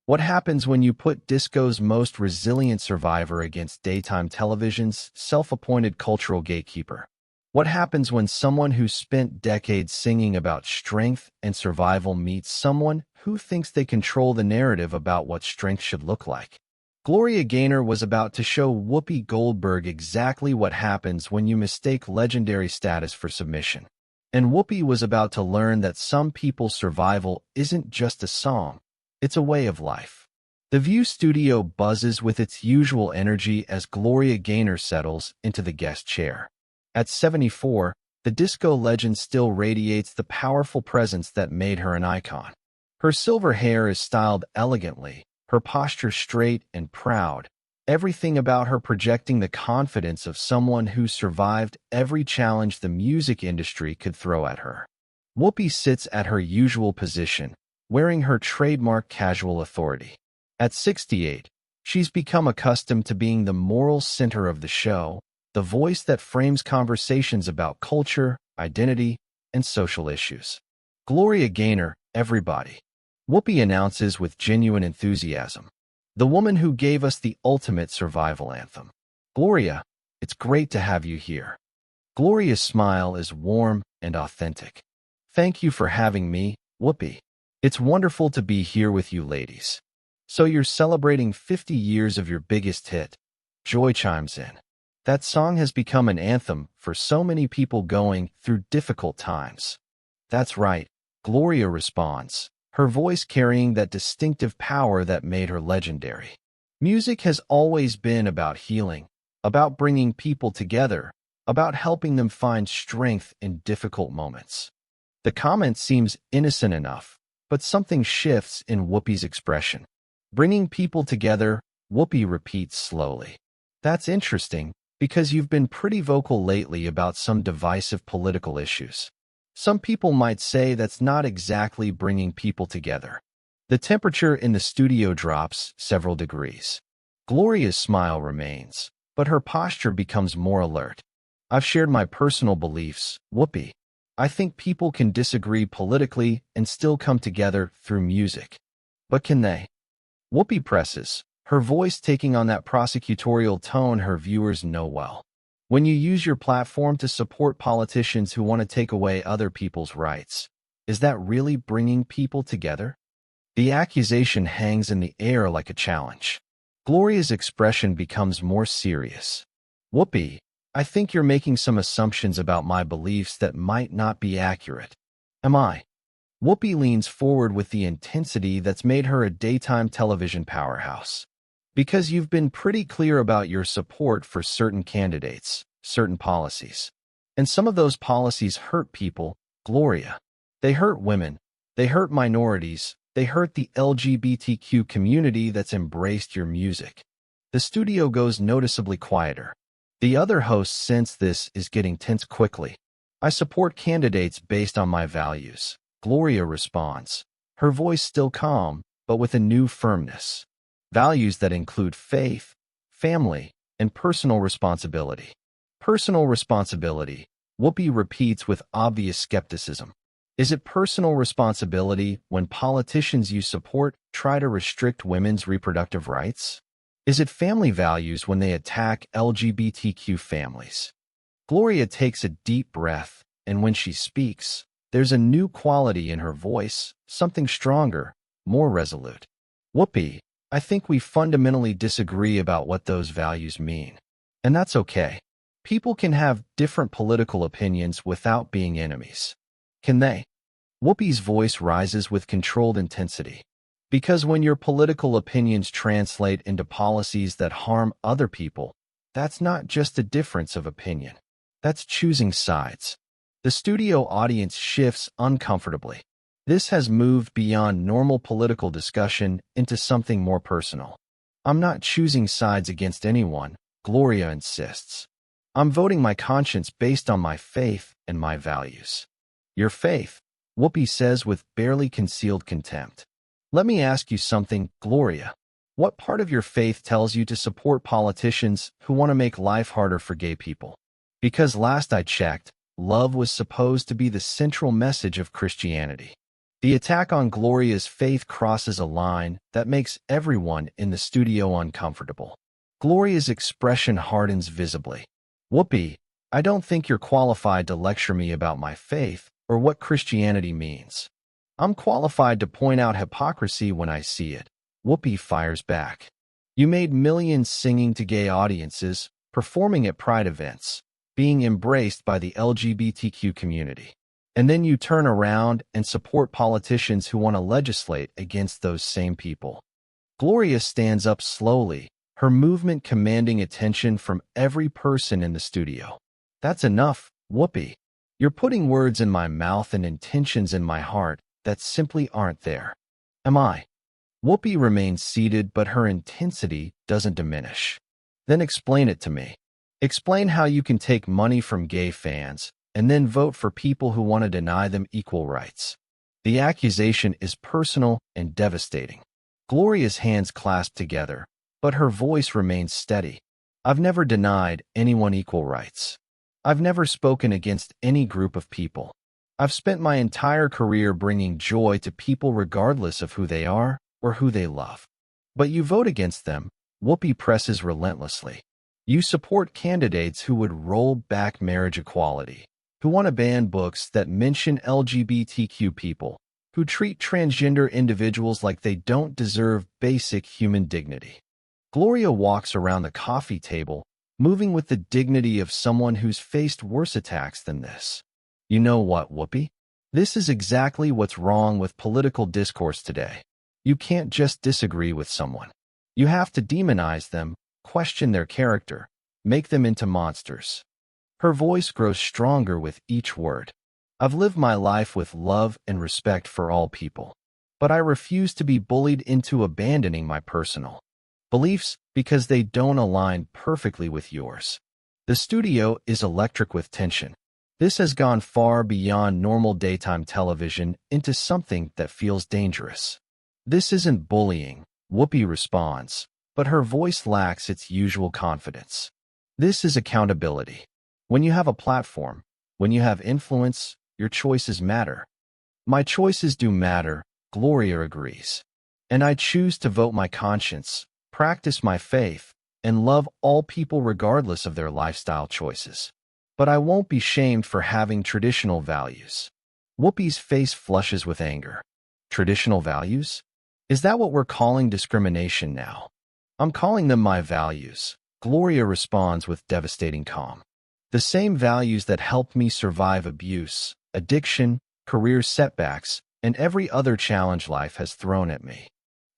What happens when you put disco's most resilient survivor against daytime television's self-appointed cultural gatekeeper? What happens when someone who spent decades singing about strength and survival meets someone who thinks they control the narrative about what strength should look like? Gloria Gaynor was about to show Whoopi Goldberg exactly what happens when you mistake legendary status for submission. And Whoopi was about to learn that some people's survival isn't just a song, it's a way of life. The View studio buzzes with its usual energy as Gloria Gaynor settles into the guest chair. At 74, the disco legend still radiates the powerful presence that made her an icon. Her silver hair is styled elegantly, her posture straight and proud, everything about her projecting the confidence of someone who survived every challenge the music industry could throw at her. Whoopi sits at her usual position, wearing her trademark casual authority. At 68, she's become accustomed to being the moral center of the show, the voice that frames conversations about culture, identity, and social issues. Gloria Gaynor, everybody. Whoopi announces with genuine enthusiasm. The woman who gave us the ultimate survival anthem. Gloria, it's great to have you here. Gloria's smile is warm and authentic. Thank you for having me, Whoopi. It's wonderful to be here with you ladies. So you're celebrating 50 years of your biggest hit. Joy chimes in. That song has become an anthem for so many people going through difficult times. That's right, Gloria responds, her voice carrying that distinctive power that made her legendary. Music has always been about healing, about bringing people together, about helping them find strength in difficult moments. The comment seems innocent enough, but something shifts in Whoopi's expression. Bringing people together, Whoopi repeats slowly. That's interesting, because you've been pretty vocal lately about some divisive political issues. Some people might say that's not exactly bringing people together. The temperature in the studio drops several degrees. Gloria's smile remains, but her posture becomes more alert. I've shared my personal beliefs, Whoopi. I think people can disagree politically and still come together through music. But can they? Whoopi presses, her voice taking on that prosecutorial tone her viewers know well. When you use your platform to support politicians who want to take away other people's rights, is that really bringing people together? The accusation hangs in the air like a challenge. Gloria's expression becomes more serious. Whoopi, I think you're making some assumptions about my beliefs that might not be accurate. Am I? Whoopi leans forward with the intensity that's made her a daytime television powerhouse. Because you've been pretty clear about your support for certain candidates, certain policies. And some of those policies hurt people, Gloria. They hurt women. They hurt minorities. They hurt the LGBTQ community that's embraced your music. The studio goes noticeably quieter. The other hosts sense this is getting tense quickly. I support candidates based on my values, Gloria responds, her voice still calm, but with a new firmness. Values that include faith, family, and personal responsibility. Personal responsibility, Whoopi repeats with obvious skepticism. Is it personal responsibility when politicians you support try to restrict women's reproductive rights? Is it family values when they attack LGBTQ families? Gloria takes a deep breath, and when she speaks, there's a new quality in her voice, something stronger, more resolute. Whoopi, I think we fundamentally disagree about what those values mean. And that's okay. People can have different political opinions without being enemies. Can they? Whoopi's voice rises with controlled intensity. Because when your political opinions translate into policies that harm other people, that's not just a difference of opinion. That's choosing sides. The studio audience shifts uncomfortably. This has moved beyond normal political discussion into something more personal. I'm not choosing sides against anyone, Gloria insists. I'm voting my conscience based on my faith and my values. Your faith, Whoopi says with barely concealed contempt. Let me ask you something, Gloria. What part of your faith tells you to support politicians who want to make life harder for gay people? Because last I checked, love was supposed to be the central message of Christianity. The attack on Gloria's faith crosses a line that makes everyone in the studio uncomfortable. Gloria's expression hardens visibly. Whoopi, I don't think you're qualified to lecture me about my faith or what Christianity means. I'm qualified to point out hypocrisy when I see it. Whoopi fires back. You made millions singing to gay audiences, performing at pride events, being embraced by the LGBTQ community. And then you turn around and support politicians who want to legislate against those same people. Gloria stands up slowly, her movement commanding attention from every person in the studio. That's enough, Whoopi. You're putting words in my mouth and intentions in my heart that simply aren't there. Am I? Whoopi remains seated, but her intensity doesn't diminish. Then explain it to me. Explain how you can take money from gay fans and then vote for people who want to deny them equal rights. The accusation is personal and devastating. Gloria's hands clasp together, but her voice remains steady. I've never denied anyone equal rights. I've never spoken against any group of people. I've spent my entire career bringing joy to people regardless of who they are or who they love. But you vote against them, Whoopi presses relentlessly. You support candidates who would roll back marriage equality, who want to ban books that mention LGBTQ people, who treat transgender individuals like they don't deserve basic human dignity. Gloria walks around the coffee table, moving with the dignity of someone who's faced worse attacks than this. You know what, Whoopi? This is exactly what's wrong with political discourse today. You can't just disagree with someone. You have to demonize them, question their character, make them into monsters. Her voice grows stronger with each word. I've lived my life with love and respect for all people, but I refuse to be bullied into abandoning my personal beliefs because they don't align perfectly with yours. The studio is electric with tension. This has gone far beyond normal daytime television into something that feels dangerous. This isn't bullying, Whoopi responds, but her voice lacks its usual confidence. This is accountability. When you have a platform, when you have influence, your choices matter. My choices do matter, Gloria agrees. And I choose to vote my conscience, practice my faith, and love all people regardless of their lifestyle choices. But I won't be shamed for having traditional values. Whoopi's face flushes with anger. Traditional values? Is that what we're calling discrimination now? I'm calling them my values, Gloria responds with devastating calm. The same values that helped me survive abuse, addiction, career setbacks, and every other challenge life has thrown at me.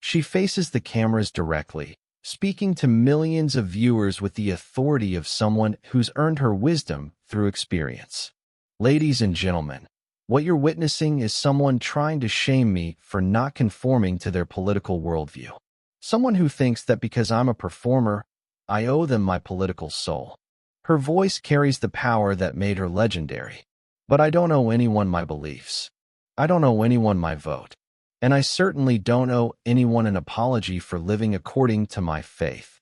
She faces the cameras directly, speaking to millions of viewers with the authority of someone who's earned her wisdom through experience. Ladies and gentlemen, what you're witnessing is someone trying to shame me for not conforming to their political worldview. Someone who thinks that because I'm a performer, I owe them my political soul. Her voice carries the power that made her legendary. But I don't owe anyone my beliefs. I don't owe anyone my vote. And I certainly don't owe anyone an apology for living according to my faith.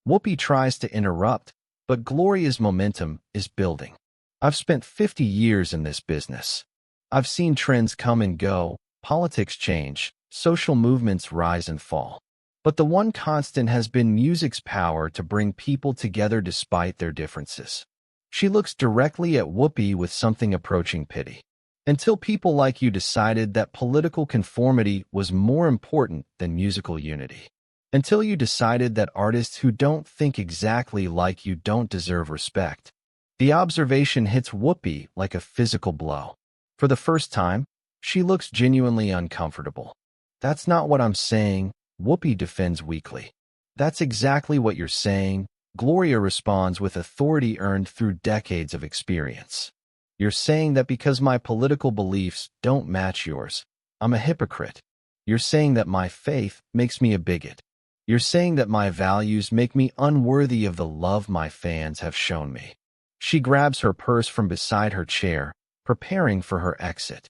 Whoopi tries to interrupt, but Gloria's momentum is building. I've spent 50 years in this business. I've seen trends come and go, politics change, social movements rise and fall. But the one constant has been music's power to bring people together despite their differences. She looks directly at Whoopi with something approaching pity. Until people like you decided that political conformity was more important than musical unity. Until you decided that artists who don't think exactly like you don't deserve respect. The observation hits Whoopi like a physical blow. For the first time, she looks genuinely uncomfortable. That's not what I'm saying, Whoopi defends weakly. That's exactly what you're saying, Gloria responds with authority earned through decades of experience. You're saying that because my political beliefs don't match yours, I'm a hypocrite. You're saying that my faith makes me a bigot. You're saying that my values make me unworthy of the love my fans have shown me. She grabs her purse from beside her chair, preparing for her exit.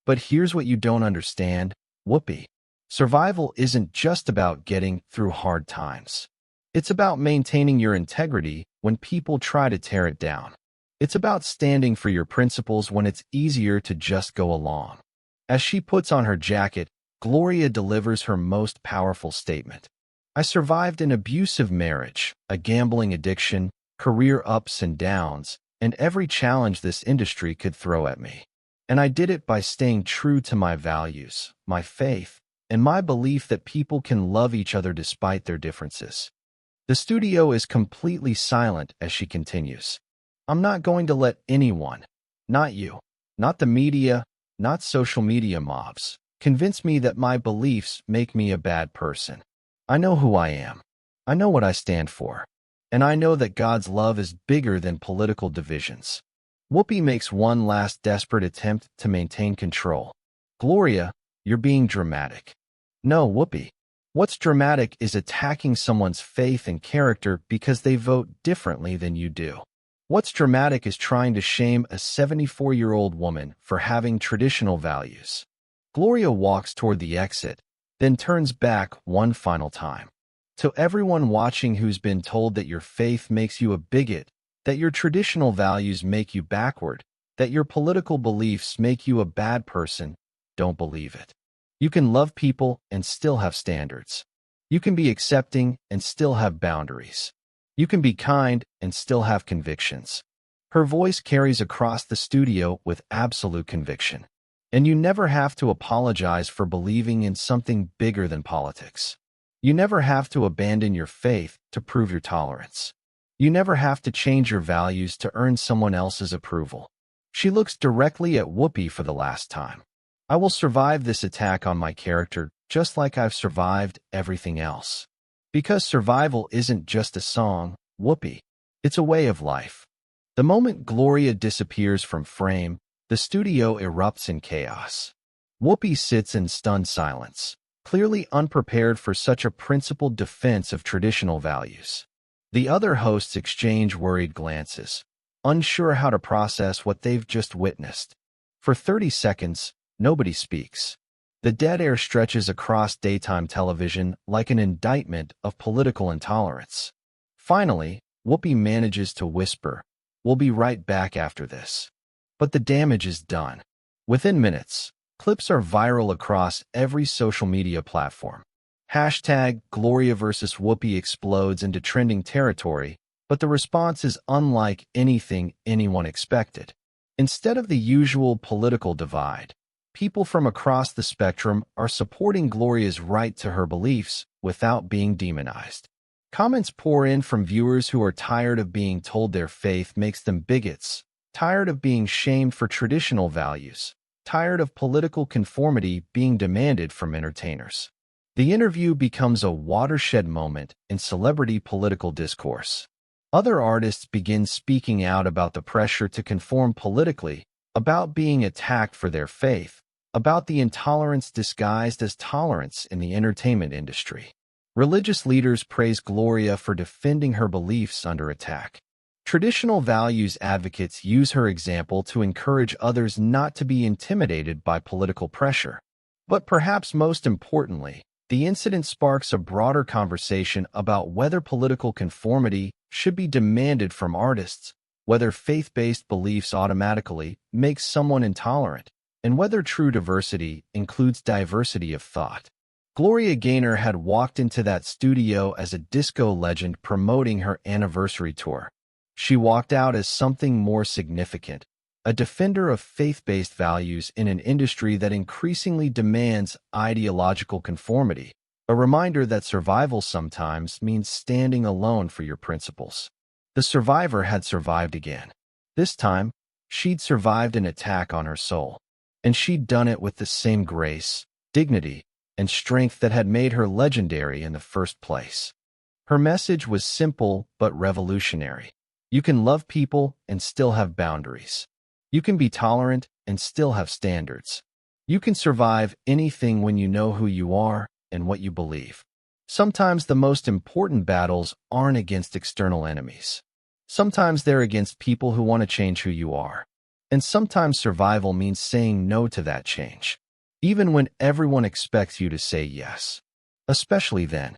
But here's what you don't understand, Whoopi. Survival isn't just about getting through hard times. It's about maintaining your integrity when people try to tear it down. It's about standing for your principles when it's easier to just go along. As she puts on her jacket, Gloria delivers her most powerful statement. I survived an abusive marriage, a gambling addiction, career ups and downs, and every challenge this industry could throw at me. And I did it by staying true to my values, my faith, and my belief that people can love each other despite their differences. The studio is completely silent as she continues. I'm not going to let anyone, not you, not the media, not social media mobs, convince me that my beliefs make me a bad person. I know who I am. I know what I stand for. And I know that God's love is bigger than political divisions. Whoopi makes one last desperate attempt to maintain control. Gloria, you're being dramatic. No, Whoopi. What's dramatic is attacking someone's faith and character because they vote differently than you do. What's dramatic is trying to shame a 74-year-old woman for having traditional values. Gloria walks toward the exit, then turns back one final time. To everyone watching who's been told that your faith makes you a bigot, that your traditional values make you backward, that your political beliefs make you a bad person, don't believe it. You can love people and still have standards. You can be accepting and still have boundaries. You can be kind and still have convictions. Her voice carries across the studio with absolute conviction. And you never have to apologize for believing in something bigger than politics. You never have to abandon your faith to prove your tolerance. You never have to change your values to earn someone else's approval. She looks directly at Whoopi for the last time. I will survive this attack on my character just like I've survived everything else. Because survival isn't just a song, Whoopi. It's a way of life. The moment Gloria disappears from frame, the studio erupts in chaos. Whoopi sits in stunned silence, clearly unprepared for such a principled defense of traditional values. The other hosts exchange worried glances, unsure how to process what they've just witnessed. For 30 seconds, nobody speaks. The dead air stretches across daytime television like an indictment of political intolerance. Finally, Whoopi manages to whisper, "We'll be right back after this." But the damage is done. Within minutes, clips are viral across every social media platform. Hashtag Gloria versus Whoopi explodes into trending territory, but the response is unlike anything anyone expected. Instead of the usual political divide, people from across the spectrum are supporting Gloria's right to her beliefs without being demonized. Comments pour in from viewers who are tired of being told their faith makes them bigots, tired of being shamed for traditional values, tired of political conformity being demanded from entertainers. The interview becomes a watershed moment in celebrity political discourse. Other artists begin speaking out about the pressure to conform politically, about being attacked for their faith, about the intolerance disguised as tolerance in the entertainment industry. Religious leaders praise Gloria for defending her beliefs under attack. Traditional values advocates use her example to encourage others not to be intimidated by political pressure. But perhaps most importantly, the incident sparks a broader conversation about whether political conformity should be demanded from artists, whether faith-based beliefs automatically make someone intolerant, and whether true diversity includes diversity of thought. Gloria Gaynor had walked into that studio as a disco legend promoting her anniversary tour. She walked out as something more significant, a defender of faith-based values in an industry that increasingly demands ideological conformity, a reminder that survival sometimes means standing alone for your principles. The survivor had survived again. This time, she'd survived an attack on her soul, and she'd done it with the same grace, dignity, and strength that had made her legendary in the first place. Her message was simple but revolutionary. You can love people and still have boundaries. You can be tolerant and still have standards. You can survive anything when you know who you are and what you believe. Sometimes the most important battles aren't against external enemies. Sometimes they're against people who want to change who you are. And sometimes survival means saying no to that change, even when everyone expects you to say yes. Especially then.